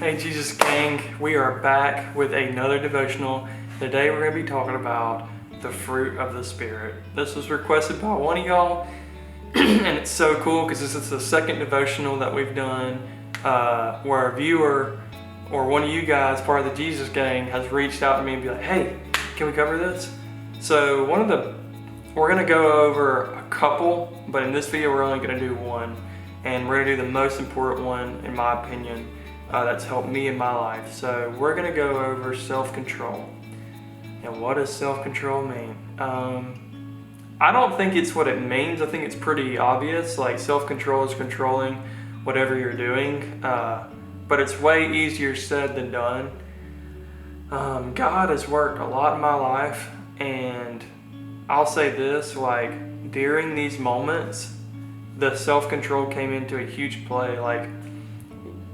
Hey Jesus Gang, we are back with another devotional. Today we're going to be talking about the fruit of the Spirit. This was requested by one of y'all, and it's so cool because this is the second devotional that we've done where a viewer or one of you guys, part of the Jesus Gang, has reached out to me and be like, hey, can we cover this? So we're going to go over a couple, but in this video we're only going to do one, and we're going to do the most important one in my opinion. That's helped me in my life. So we're going to go over self-control. And what does self-control mean? I don't think it's what it means. I think it's pretty obvious. Like, self-control is controlling whatever you're doing. But it's way easier said than done. God has worked a lot in my life. And I'll say this, like, during these moments, the self-control came into a huge play. Like,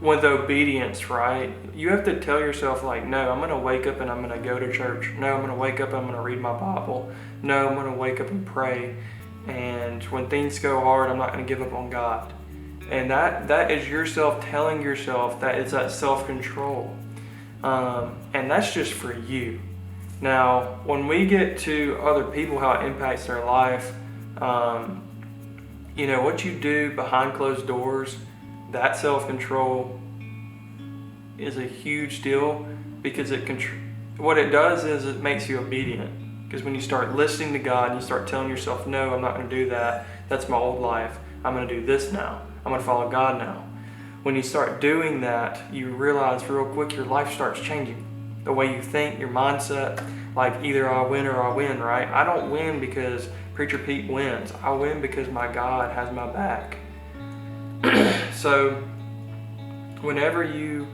with obedience, right? You have to tell yourself, like, no, I'm going to wake up and I'm going to go to church. No, I'm going to wake up and I'm going to read my Bible. No, I'm going to wake up and pray. And when things go hard, I'm not going to give up on God. And that is yourself telling yourself that it's that self-control. And that's just for you. Now, when we get to other people, how it impacts their life, what you do behind closed doors, that self-control is a huge deal, because what it does is it makes you obedient. Because when you start listening to God and you start telling yourself, no, I'm not going to do that. That's my old life. I'm going to do this now. I'm going to follow God now. When you start doing that, you realize real quick your life starts changing. The way you think, your mindset, like either I win or I win, right? I don't win because Preacher Pete wins. I win because my God has my back. So whenever you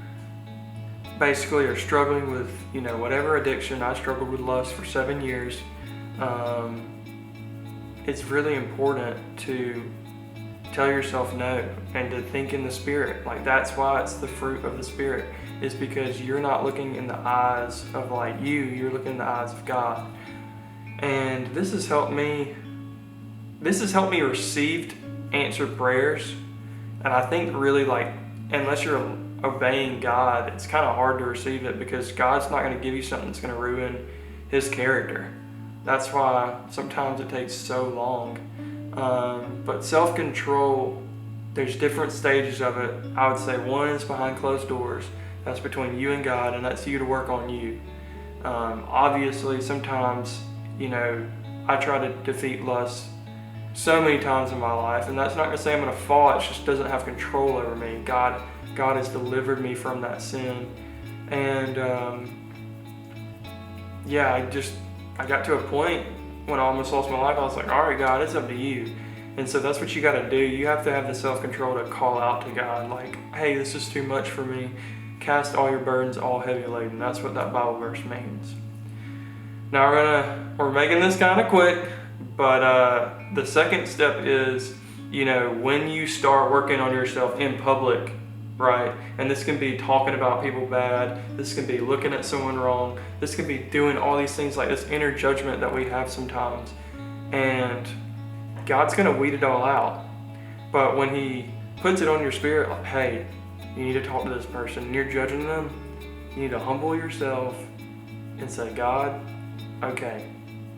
basically are struggling with, whatever addiction, I struggled with lust for 7 years, it's really important to tell yourself no and to think in the Spirit. Like, that's why it's the fruit of the Spirit, is because you're not looking in the eyes of you're looking in the eyes of God. And this has helped me receive answered prayers. And I think really, unless you're obeying God, it's kind of hard to receive it, because God's not going to give you something that's going to ruin His character. That's why sometimes it takes so long. But self-control, there's different stages of it. I would say one is behind closed doors. That's between you and God, and that's you to work on you. Obviously, sometimes, I try to defeat lust so many times in my life, and that's not to say I'm going to fall. It just doesn't have control over me. God has delivered me from that sin. And I got to a point when I almost lost my life. I was like, all right, God, it's up to you. And so that's what you got to do. You have to have the self-control to call out to God, like, hey, this is too much for me. Cast all your burdens, all heavy laden. That's what that Bible verse means. Now we're making this kind of quick, but the second step is, when you start working on yourself in public, right? And this can be talking about people bad. This can be looking at someone wrong. This can be doing all these things, like this inner judgment that we have sometimes. And God's going to weed it all out. But when He puts it on your spirit, like, hey, you need to talk to this person, and you're judging them, you need to humble yourself and say, God, okay.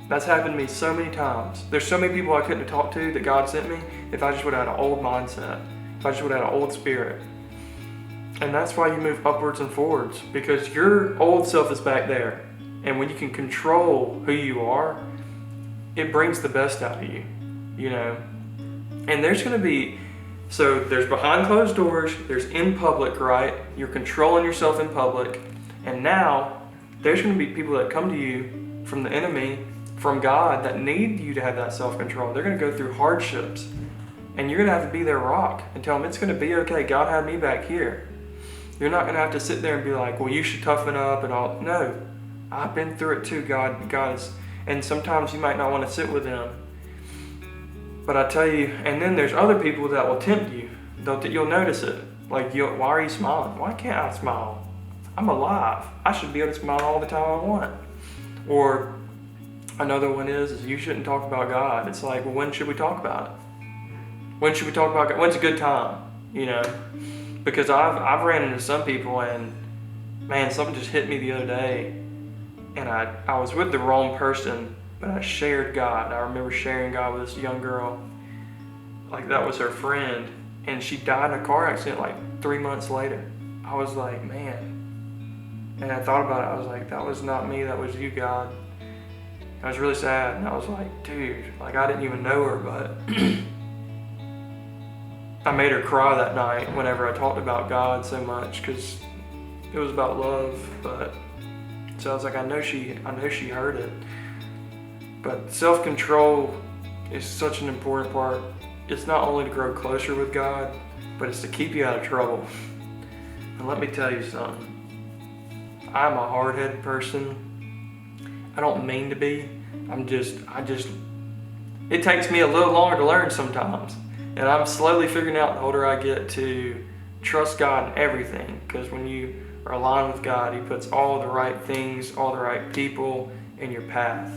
That's happened to me so many times. There's so many people I couldn't have talked to that God sent me if I just would have had an old mindset, if I just would have had an old spirit. And that's why you move upwards and forwards, because your old self is back there. And when you can control who you are, it brings the best out of you, And there's there's behind closed doors, there's in public, right? You're controlling yourself in public. And now there's going to be people that come to you from the enemy, from God, that need you to have that self-control. They're going to go through hardships, and you're going to have to be their rock and tell them it's going to be okay. God had me back here. You're not going to have to sit there and be like, well, you should toughen up and all. No, I've been through it too. God is, and sometimes you might not want to sit with them, but I tell you, and then there's other people that will tempt you. You'll notice it. Like, why are you smiling? Why can't I smile? I'm alive. I should be able to smile all the time I want. Or another one is you shouldn't talk about God. It's like, well, when should we talk about it? When should we talk about God? When's a good time? Because I've ran into some people, and man, something just hit me the other day, and I was with the wrong person, but I shared God. I remember sharing God with this young girl, like that was her friend, and she died in a car accident like 3 months later. I was like, man, and I thought about it. I was like, that was not me, that was you, God. I was really sad, and I was like, dude, like I didn't even know her, but I made her cry that night whenever I talked about God so much, because it was about love. But so I was like, I know she heard it. But self-control is such an important part. It's not only to grow closer with God, but it's to keep you out of trouble. And let me tell you something. I'm a hard-headed person. I don't mean to be. It takes me a little longer to learn sometimes. And I'm slowly figuring out the older I get to trust God in everything. Because when you are aligned with God, He puts all the right things, all the right people in your path.